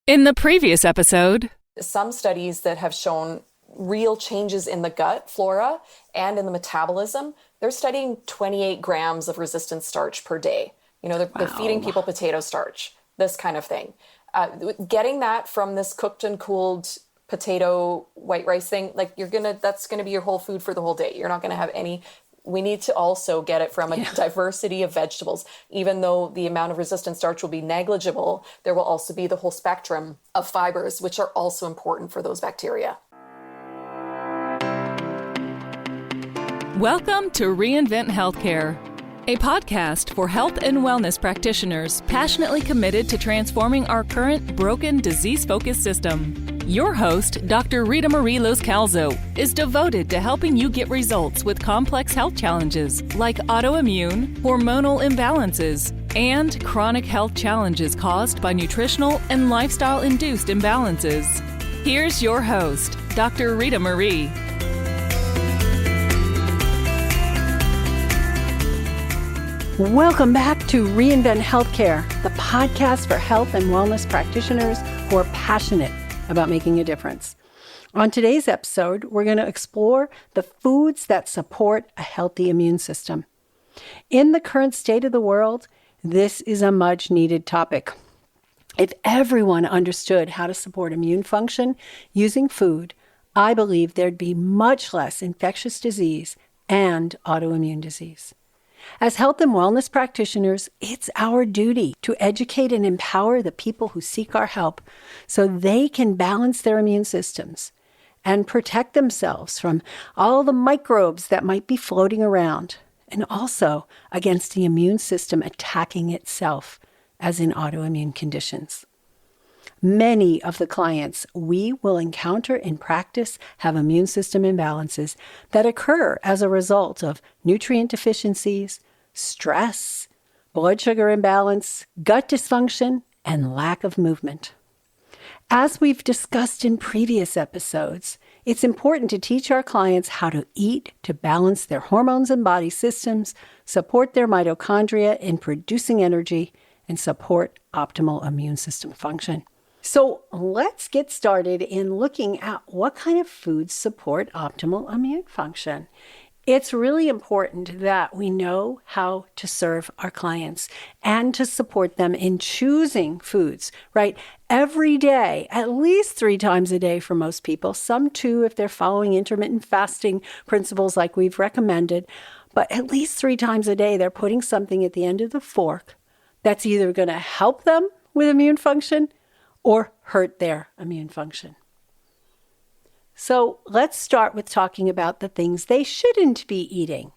In the previous episode, some studies that have shown real changes in the gut flora and in the metabolism, they're studying 28 grams of resistant starch per day. They're feeding people potato starch, this kind of thing. Getting that from this cooked and cooled potato white rice thing, that's gonna be your whole food for the whole day. You're not gonna have any. We need to also get it from a diversity of vegetables. Even though the amount of resistant starch will be negligible, there will also be the whole spectrum of fibers, which are also important for those bacteria. welcome to Reinvent Healthcare, a podcast for health and wellness practitioners passionately committed to transforming our current broken, disease-focused system. Your host, Dr. Rita Marie Los-Calzo, is devoted to helping you get results with complex health challenges like autoimmune, hormonal imbalances, and chronic health challenges caused by nutritional and lifestyle-induced imbalances. Here's your host, Dr. Rita Marie. Welcome back to Reinvent Healthcare, the podcast for health and wellness practitioners who are passionate about making a difference. On today's episode, we're going to explore the foods that support a healthy immune system. In the current state of the world, this is a much needed topic. If everyone understood how to support immune function using food, I believe there'd be much less infectious disease and autoimmune disease. As health and wellness practitioners, it's our duty to educate and empower the people who seek our help so they can balance their immune systems and protect themselves from all the microbes that might be floating around, and also against the immune system attacking itself, as in autoimmune conditions. Many of the clients we will encounter in practice have immune system imbalances that occur as a result of nutrient deficiencies, stress, blood sugar imbalance, gut dysfunction, and lack of movement. As we've discussed in previous episodes, it's important to teach our clients how to eat to balance their hormones and body systems, support their mitochondria in producing energy, and support optimal immune system function. So let's get started in looking at what kind of foods support optimal immune function. It's really important that we know how to serve our clients and to support them in choosing foods, right? Every day, at least 3 times a day for most people, some 2 if they're following intermittent fasting principles like we've recommended, but at least 3 times a day, they're putting something at the end of the fork that's either going to help them with immune function or hurt their immune function. So let's start with talking about the things they shouldn't be eating,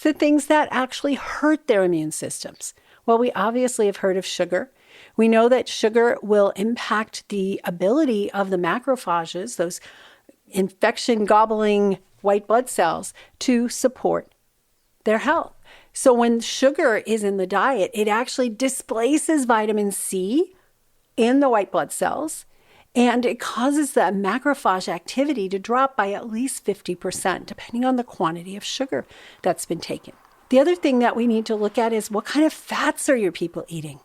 the things that actually hurt their immune systems. Well, we obviously have heard of sugar. We know that sugar will impact the ability of the macrophages, those infection-gobbling white blood cells, to support their health. So when sugar is in the diet, it actually displaces vitamin C in the white blood cells, and it causes the macrophage activity to drop by at least 50%, depending on the quantity of sugar that's been taken. The other thing that we need to look at is what kind of fats are your people eating?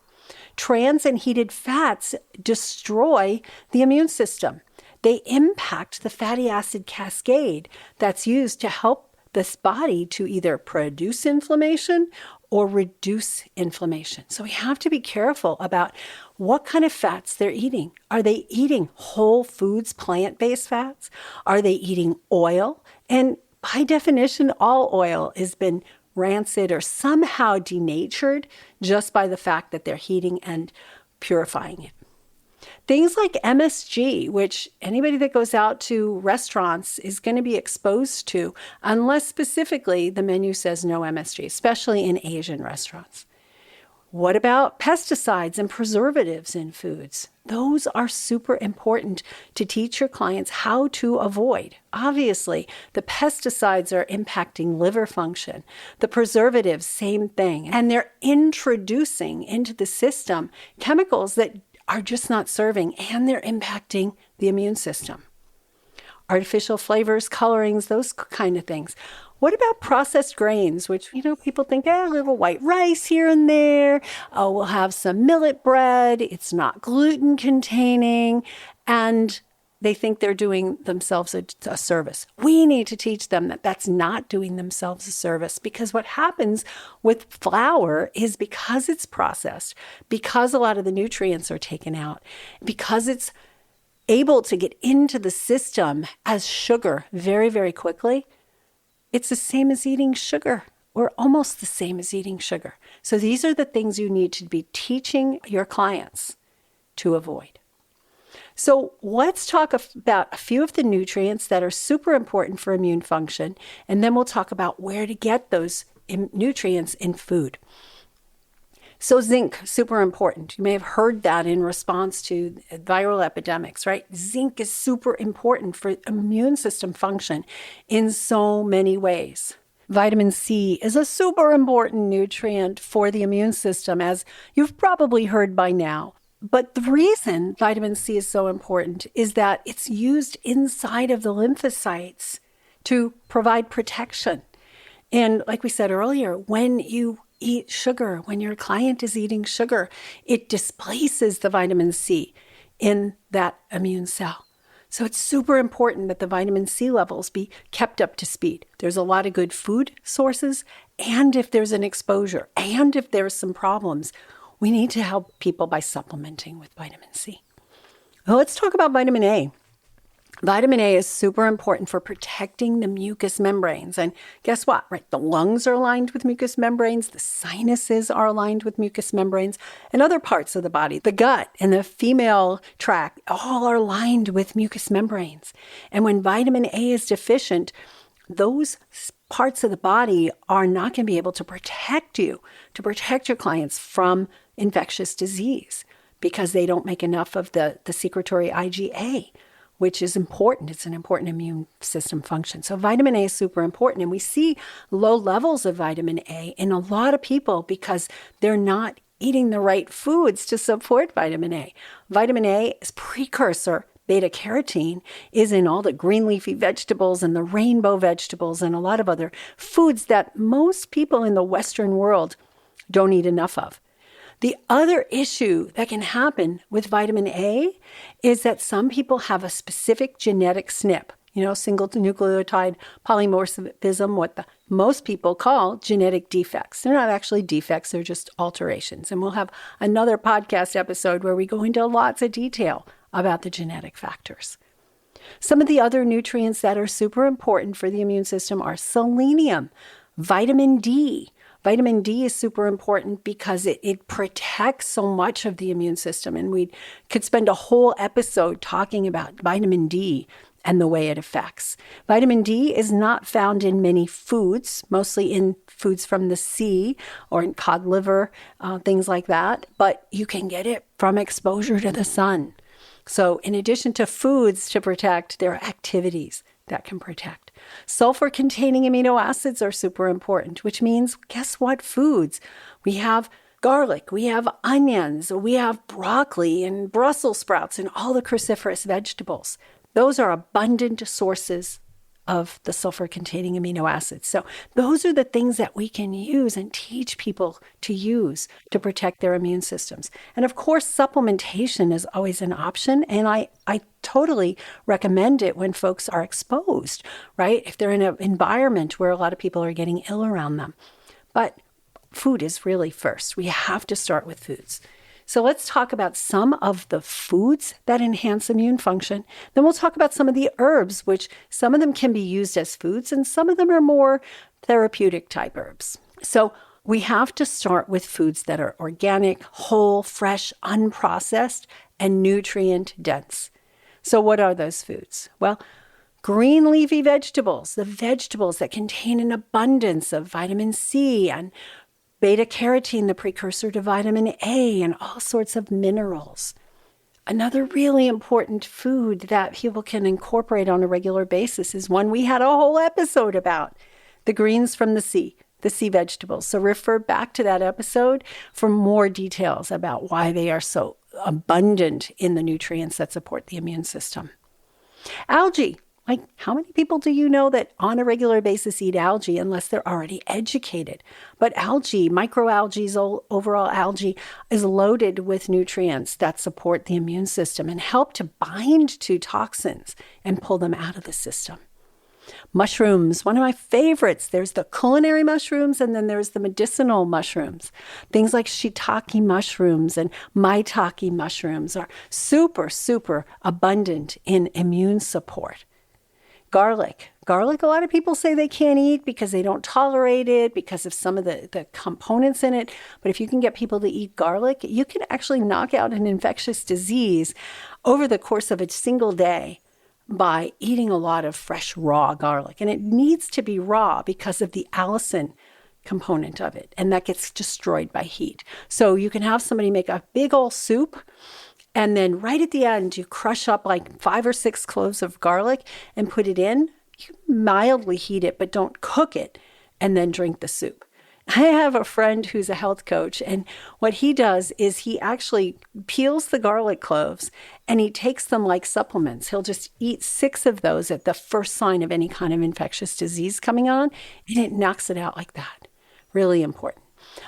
Trans and heated fats destroy the immune system. They impact the fatty acid cascade that's used to help this body to either produce inflammation or reduce inflammation. So we have to be careful about what kind of fats they're eating. Are they eating whole foods, plant-based fats? Are they eating oil? And by definition, all oil has been rancid or somehow denatured just by the fact that they're heating and purifying it. Things like MSG, which anybody that goes out to restaurants is going to be exposed to, unless specifically the menu says no MSG, especially in Asian restaurants. What about pesticides and preservatives in foods? Those are super important to teach your clients how to avoid. Obviously, the pesticides are impacting liver function. The preservatives, same thing. And they're introducing into the system chemicals that are just not serving, and they're impacting the immune system. artificial flavors, colorings, those kind of things. What about processed grains, which, people think, a little white rice here and there. Oh, we'll have some millet bread. It's not gluten containing. And they think they're doing themselves a service. We need to teach them that that's not doing themselves a service, because what happens with flour is, because it's processed, because a lot of the nutrients are taken out, because it's able to get into the system as sugar very, very quickly, it's the same as eating sugar, or almost the same as eating sugar. So these are the things you need to be teaching your clients to avoid. So let's talk about a few of the nutrients that are super important for immune function, and then we'll talk about where to get those nutrients in food. So zinc, super important. You may have heard that in response to viral epidemics, right? Zinc is super important for immune system function in so many ways. Vitamin C is a super important nutrient for the immune system, as you've probably heard by now. But the reason vitamin C is so important is that it's used inside of the lymphocytes to provide protection. And like we said earlier, when you eat sugar, when your client is eating sugar, it displaces the vitamin C in that immune cell. So it's super important that the vitamin C levels be kept up to speed. There's a lot of good food sources, and if there's an exposure, and if there's some problems, we need to help people by supplementing with vitamin C. Well, let's talk about vitamin A. Vitamin A is super important for protecting the mucous membranes. And guess what, right? The lungs are aligned with mucous membranes. The sinuses are aligned with mucous membranes. And other parts of the body, the gut and the female tract, all are aligned with mucous membranes. And when vitamin A is deficient, those parts of the body are not going to be able to protect you, to protect your clients from infectious disease, because they don't make enough of the secretory IgA, which is important. It's an important immune system function. So vitamin A is super important. And we see low levels of vitamin A in a lot of people because they're not eating the right foods to support vitamin A. Vitamin A is precursor. Beta-carotene is in all the green leafy vegetables and the rainbow vegetables and a lot of other foods that most people in the Western world don't eat enough of. The other issue that can happen with vitamin A is that some people have a specific genetic SNP, single nucleotide polymorphism, what most people call genetic defects. They're not actually defects, they're just alterations. And we'll have another podcast episode where we go into lots of detail about the genetic factors. Some of the other nutrients that are super important for the immune system are selenium, vitamin D. Vitamin D is super important because it protects so much of the immune system. And we could spend a whole episode talking about vitamin D and the way it affects. Vitamin D is not found in many foods, mostly in foods from the sea or in cod liver, things like that. But you can get it from exposure to the sun. So in addition to foods to protect, there are activities that can protect. Sulfur-containing amino acids are super important, which means, guess what foods? We have garlic, we have onions, we have broccoli and Brussels sprouts and all the cruciferous vegetables. Those are abundant sources of the sulfur-containing amino acids. So those are the things that we can use and teach people to use to protect their immune systems. And of course, supplementation is always an option. And I totally recommend it when folks are exposed, right? If they're in an environment where a lot of people are getting ill around them. But food is really first. We have to start with foods. So let's talk about some of the foods that enhance immune function. Then we'll talk about some of the herbs, which some of them can be used as foods and some of them are more therapeutic type herbs. So we have to start with foods that are organic, whole, fresh, unprocessed, and nutrient dense. So what are those foods? Well, green leafy vegetables, the vegetables that contain an abundance of vitamin C and beta-carotene, the precursor to vitamin A, and all sorts of minerals. Another really important food that people can incorporate on a regular basis is one we had a whole episode about, the greens from the sea vegetables. So refer back to that episode for more details about why they are so abundant in the nutrients that support the immune system. Algae. Like, how many people do you know that on a regular basis eat algae unless they're already educated? But algae, microalgae, overall algae, is loaded with nutrients that support the immune system and help to bind to toxins and pull them out of the system. Mushrooms, one of my favorites. There's the culinary mushrooms, and then there's the medicinal mushrooms. Things like shiitake mushrooms and maitake mushrooms are super, super abundant in immune support. Garlic, a lot of people say they can't eat because they don't tolerate it, because of some of the components in it. But if you can get people to eat garlic, you can actually knock out an infectious disease over the course of a single day by eating a lot of fresh raw garlic. And it needs to be raw because of the allicin component of it, and that gets destroyed by heat. So you can have somebody make a big old soup, and then right at the end, you crush up like 5 or 6 cloves of garlic and put it in. You mildly heat it, but don't cook it, and then drink the soup. I have a friend who's a health coach, and what he does is he actually peels the garlic cloves and he takes them like supplements. He'll just eat 6 of those at the first sign of any kind of infectious disease coming on, and it knocks it out like that. Really important.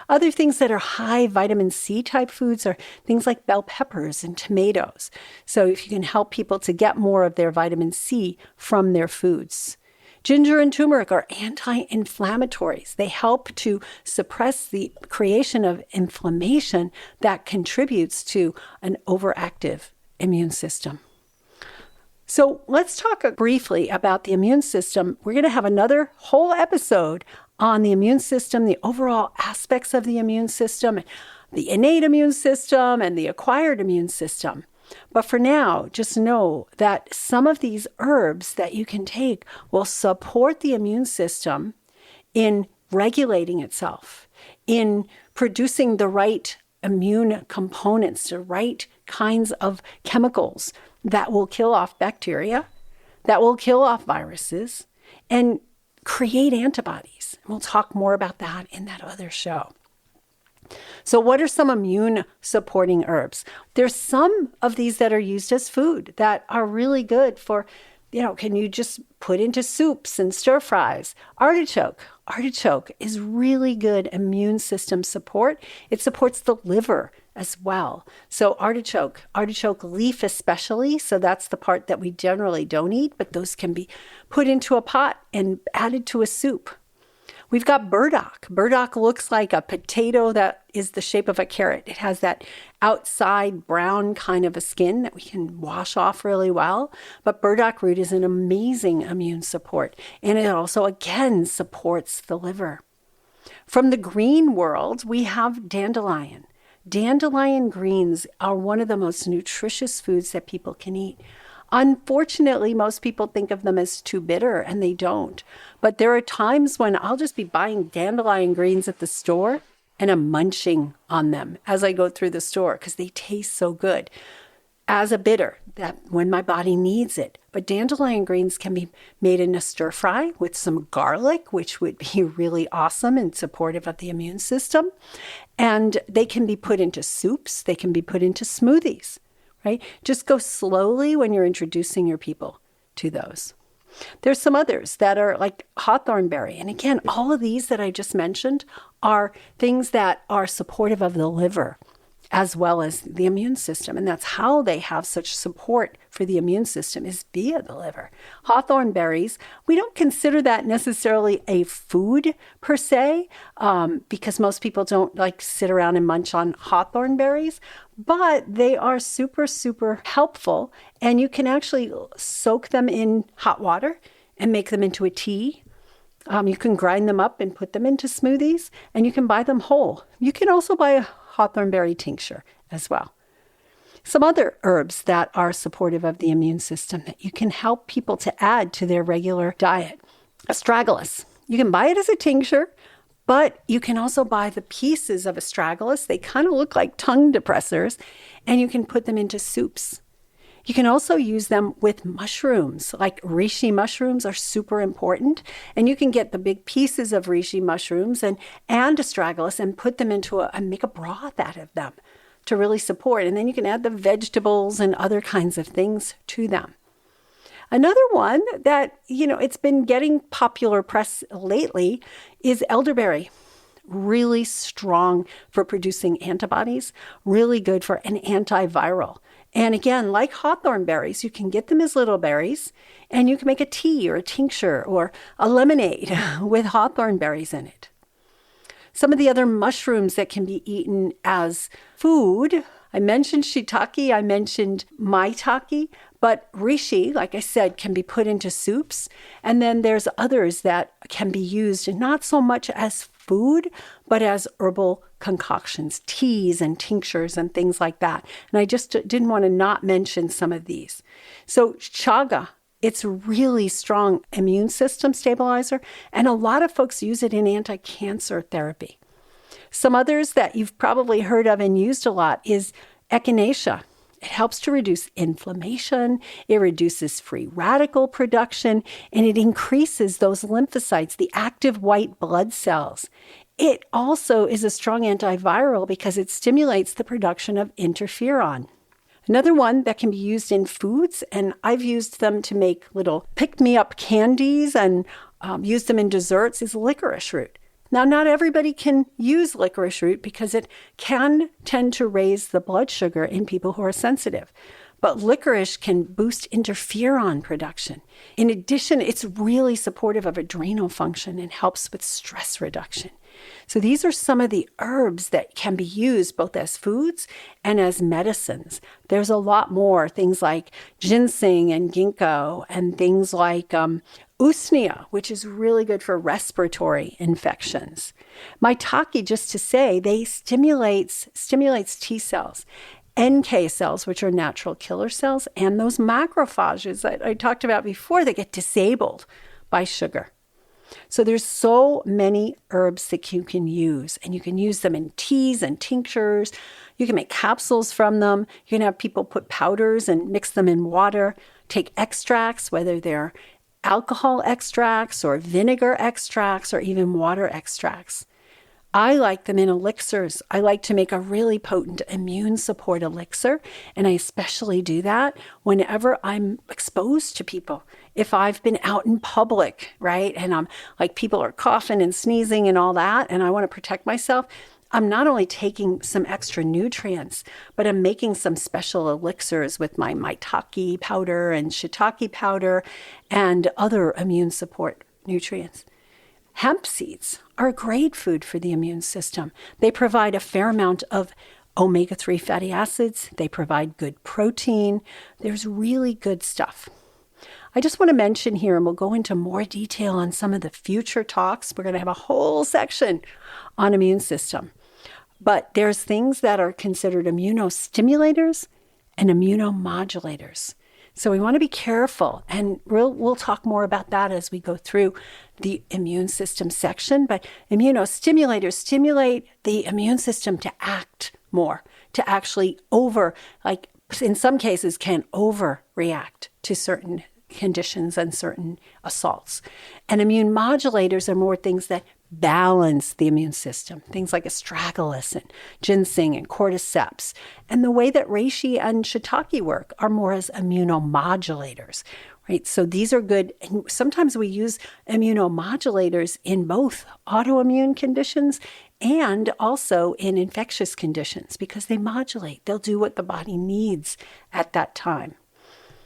Other things that are high vitamin C type foods are things like bell peppers and tomatoes. So if you can help people to get more of their vitamin C from their foods. Ginger and turmeric are anti-inflammatories. They help to suppress the creation of inflammation that contributes to an overactive immune system. So let's talk briefly about the immune system. We're going to have another whole episode on the immune system, the overall aspects of the immune system, the innate immune system, and the acquired immune system. But for now, just know that some of these herbs that you can take will support the immune system in regulating itself, in producing the right immune components, the right kinds of chemicals that will kill off bacteria, that will kill off viruses, and create antibodies. We'll talk more about that in that other show. So what are some immune supporting herbs? There's some of these that are used as food that are really good for, can you just put into soups and stir fries? Artichoke is really good immune system support. It supports the liver as well. So artichoke leaf especially, so that's the part that we generally don't eat, but those can be put into a pot and added to a soup. We've got burdock. Burdock looks like a potato that is the shape of a carrot. It has that outside brown kind of a skin that we can wash off really well. But burdock root is an amazing immune support. And it also, again, supports the liver. From the green world, we have dandelion. Dandelion greens are one of the most nutritious foods that people can eat. Unfortunately, most people think of them as too bitter, and they don't. But there are times when I'll just be buying dandelion greens at the store, and I'm munching on them as I go through the store because they taste so good. As a bitter, that when my body needs it. But dandelion greens can be made in a stir fry with some garlic, which would be really awesome and supportive of the immune system. And they can be put into soups. They can be put into smoothies. Right? Just go slowly when you're introducing your people to those. There's some others that are like hawthorn berry. And again, all of these that I just mentioned are things that are supportive of the liver as well as the immune system. And that's how they have such support for the immune system is via the liver. Hawthorn berries, we don't consider that necessarily a food per se, because most people don't like sit around and munch on hawthorn berries, but they are super, super helpful. And you can actually soak them in hot water and make them into a tea. You can grind them up and put them into smoothies, and you can buy them whole. You can also buy a hawthorn berry tincture as well. Some other herbs that are supportive of the immune system that you can help people to add to their regular diet. Astragalus. You can buy it as a tincture, but you can also buy the pieces of astragalus. They kind of look like tongue depressors, and you can put them into soups. You can also use them with mushrooms, like reishi mushrooms are super important. And you can get the big pieces of reishi mushrooms and astragalus and put them into and make a broth out of them to really support. And then you can add the vegetables and other kinds of things to them. Another one that, it's been getting popular press lately is elderberry. Really strong for producing antibodies, really good for an antiviral. And again, like hawthorn berries, you can get them as little berries and you can make a tea or a tincture or a lemonade with hawthorn berries in it. Some of the other mushrooms that can be eaten as food, I mentioned shiitake, I mentioned maitake, but reishi, like I said, can be put into soups. And then there's others that can be used not so much as food, but as herbal concoctions, teas and tinctures and things like that. And I just didn't want to not mention some of these. So chaga, it's a really strong immune system stabilizer, and a lot of folks use it in anti-cancer therapy. Some others that you've probably heard of and used a lot is echinacea. It helps to reduce inflammation, it reduces free radical production, and it increases those lymphocytes, the active white blood cells. It also is a strong antiviral because it stimulates the production of interferon. Another one that can be used in foods, and I've used them to make little pick-me-up candies and use them in desserts, is licorice root. Now, not everybody can use licorice root because it can tend to raise the blood sugar in people who are sensitive. But licorice can boost interferon production. In addition, it's really supportive of adrenal function and helps with stress reduction. So these are some of the herbs that can be used both as foods and as medicines. There's a lot more, things like ginseng and ginkgo and things like usnea, which is really good for respiratory infections. Maitake, just to say, they stimulates T cells, NK cells, which are natural killer cells, and those macrophages that I talked about before that get disabled by sugar. So there's so many herbs that you can use, and you can use them in teas and tinctures. You can make capsules from them. You can have people put powders and mix them in water, take extracts, whether they're alcohol extracts or vinegar extracts or even water extracts. I like them in elixirs. I like to make a really potent immune support elixir, and I especially do that whenever I'm exposed to people. If I've been out in public, right, and I'm like people are coughing and sneezing and all that, and I want to protect myself, I'm not only taking some extra nutrients, but I'm making some special elixirs with my maitake powder and shiitake powder and other immune support nutrients. Hemp seeds are great food for the immune system. They provide a fair amount of omega-3 fatty acids. They provide good protein. There's really good stuff. I just want to mention here, and we'll go into more detail on some of the future talks. We're going to have a whole section on immune system. But there's things that are considered immunostimulators and immunomodulators. So we want to be careful, and we'll talk more about that as we go through the immune system section. But immunostimulators stimulate the immune system to act more, to actually in some cases can overreact to certain conditions and certain assaults. And immune modulators are more things that balance the immune system, things like astragalus and ginseng and cordyceps. And the way that reishi and shiitake work are more as immunomodulators, right? So these are good. And sometimes we use immunomodulators in both autoimmune conditions and also in infectious conditions because they modulate. They'll do what the body needs at that time.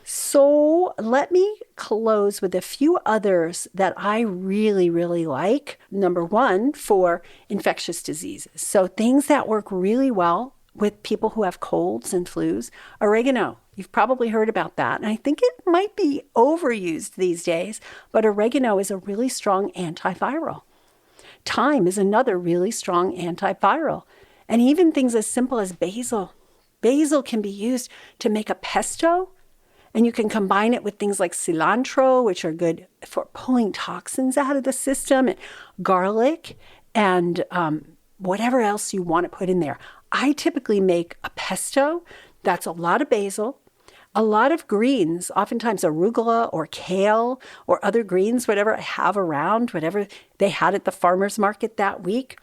So let me close with a few others that I really, really like. Number one, for infectious diseases. So things that work really well with people who have colds and flus. Oregano, you've probably heard about that. And I think it might be overused these days, but oregano is a really strong antiviral. Thyme is another really strong antiviral. And even things as simple as basil. Basil can be used to make a pesto. And you can combine it with things like cilantro, which are good for pulling toxins out of the system, and garlic, and whatever else you want to put in there. I typically make a pesto that's a lot of basil, a lot of greens, oftentimes arugula or kale or other greens, whatever I have around, whatever they had at the farmer's market that week.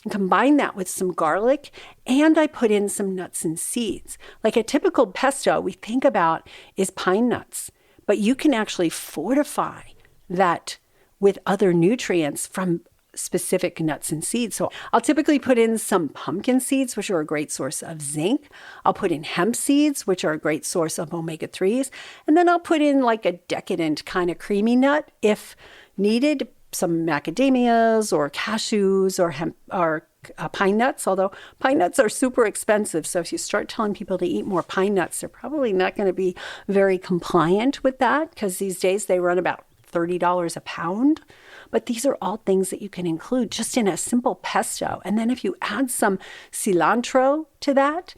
And combine that with some garlic, and I put in some nuts and seeds. Like a typical pesto we think about is pine nuts. but you can actually fortify that with other nutrients from specific nuts and seeds. So I'll typically put in some pumpkin seeds, which are a great source of zinc. I'll put in hemp seeds, which are a great source of omega-3s. And then I'll put in like a decadent kind of creamy nut if needed, some macadamias or cashews or hemp or pine nuts, although pine nuts are super expensive. So if you start telling people to eat more pine nuts, they're probably not going to be very compliant with that, because these days they run about $30 a pound. But these are all things that you can include just in a simple pesto. And then if you add some cilantro to that,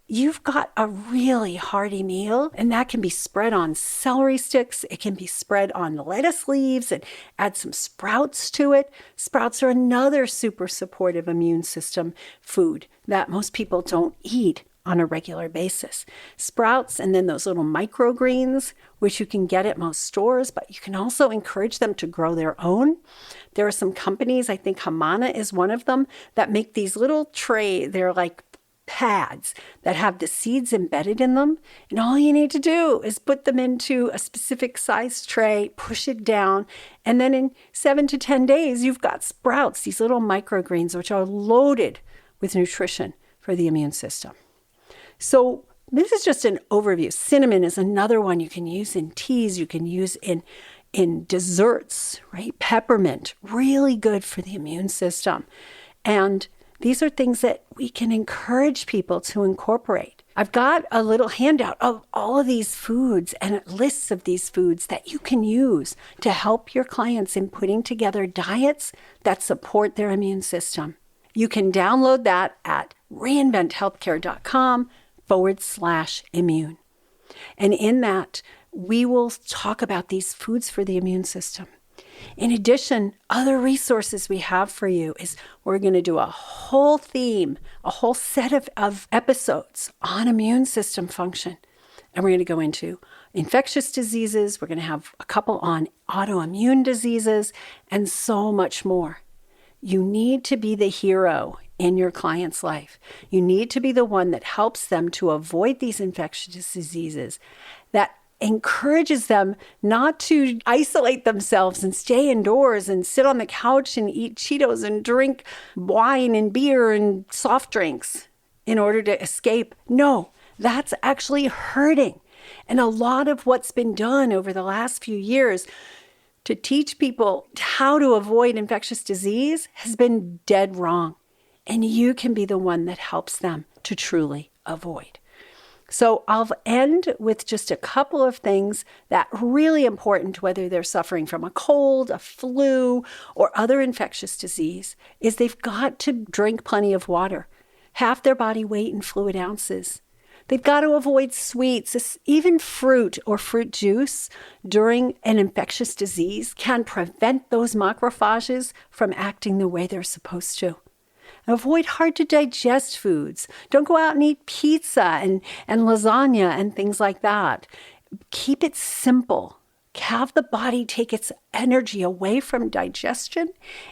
you've got a really hearty meal. And that can be spread on celery sticks. It can be spread on lettuce leaves, and add some sprouts to it. Sprouts are another super supportive immune system food that most people don't eat on a regular basis. Sprouts, and then those little microgreens, which you can get at most stores, but you can also encourage them to grow their own. There are some companies, I think Hamana is one of them, that make these little they're like pads that have the seeds embedded in them. And all you need to do is put them into a specific size tray, push it down, and then in 7 to 10 days, you've got sprouts, these little microgreens, which are loaded with nutrition for the immune system. So this is just an overview. Cinnamon is another one you can use in teas. You can use in desserts, right? Peppermint, really good for the immune system. And these are things that we can encourage people to incorporate. I've got a little handout of all of these foods and lists of these foods that you can use to help your clients in putting together diets that support their immune system. You can download that at reinventhealthcare.com/immune. And in that, we will talk about these foods for the immune system. In addition, other resources we have for you is we're going to do a whole theme, a whole set of episodes on immune system function. And we're going to go into infectious diseases. We're going to have a couple on autoimmune diseases and so much more. You need to be the hero in your client's life. You need to be the one that helps them to avoid these infectious diseases, that encourages them not to isolate themselves and stay indoors and sit on the couch and eat Cheetos and drink wine and beer and soft drinks in order to escape. No, that's actually hurting. And a lot of what's been done over the last few years to teach people how to avoid infectious disease has been dead wrong. And you can be the one that helps them to truly avoid. So I'll end with just a couple of things that are really important, whether they're suffering from a cold, a flu, or other infectious disease, is they've got to drink plenty of water, half their body weight in fluid ounces. They've got to avoid sweets. Even fruit or fruit juice during an infectious disease can prevent those macrophages from acting the way they're supposed to. Avoid hard-to-digest foods. Don't go out and eat pizza and lasagna and things like that. Keep it simple. Have the body take its energy away from digestion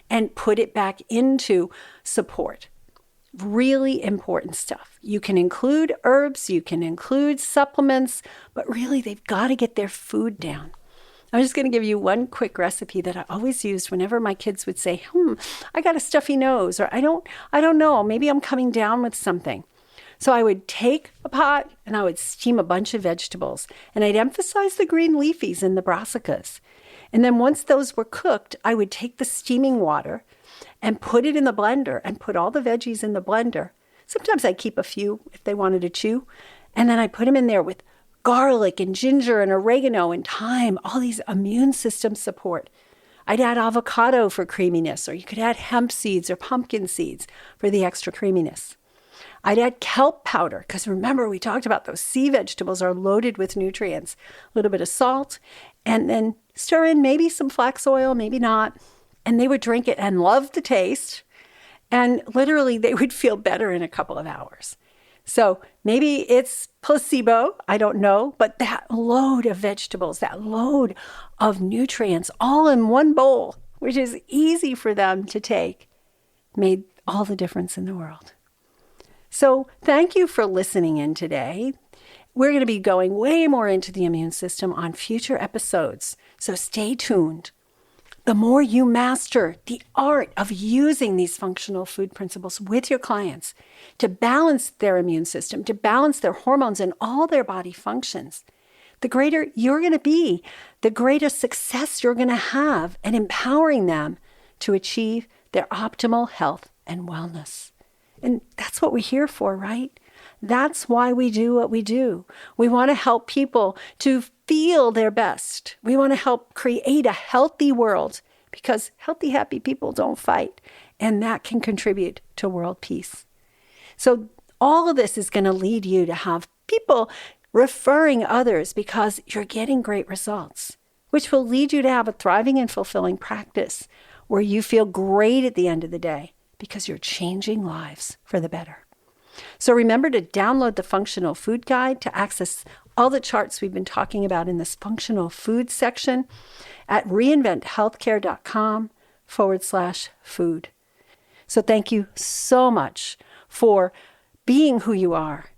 and put it back into support. Really important stuff. You can include herbs, you can include supplements, but really they've got to get their food down. I'm just going to give you one quick recipe that I always used whenever my kids would say, I got a stuffy nose, or I don't know, maybe I'm coming down with something. So I would take a pot and I would steam a bunch of vegetables, and I'd emphasize the green leafies and the brassicas. And then once those were cooked, I would take the steaming water and put it in the blender and put all the veggies in the blender. Sometimes I'd keep a few if they wanted to chew. And then I put them in there with garlic and ginger and oregano and thyme, all these immune system support. I'd add avocado for creaminess, or you could add hemp seeds or pumpkin seeds for the extra creaminess. I'd add kelp powder, because remember we talked about those sea vegetables are loaded with nutrients. A little bit of salt, and then stir in maybe some flax oil, maybe not. And they would drink it and love the taste. And literally they would feel better in a couple of hours. So maybe it's placebo, I don't know, but that load of vegetables, that load of nutrients all in one bowl, which is easy for them to take, made all the difference in the world. So thank you for listening in today. we're going to be going way more into the immune system on future episodes, so stay tuned. The more you master the art of using these functional food principles with your clients to balance their immune system, to balance their hormones and all their body functions, the greater you're going to be, the greater success you're going to have in empowering them to achieve their optimal health and wellness. And that's what we're here for, right? That's why we do what we do. We want to help people to feel their best. We want to help create a healthy world because healthy, happy people don't fight. And that can contribute to world peace. So all of this is going to lead you to have people referring others because you're getting great results, which will lead you to have a thriving and fulfilling practice where you feel great at the end of the day because you're changing lives for the better. So remember to download the Functional Food Guide to access all the charts we've been talking about in this functional food section at reinventhealthcare.com/food. So thank you so much for being who you are,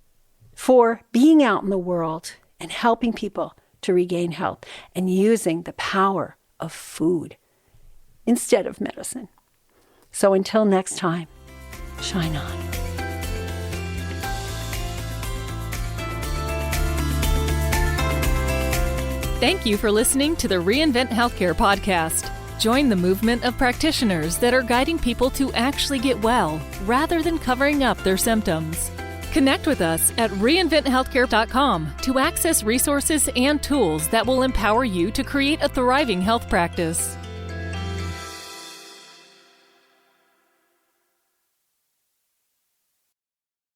for being out in the world and helping people to regain health and using the power of food instead of medicine. So until next time, shine on. Thank you for listening to the Reinvent Healthcare podcast. Join the movement of practitioners that are guiding people to actually get well rather than covering up their symptoms. Connect with us at reinventhealthcare.com to access resources and tools that will empower you to create a thriving health practice.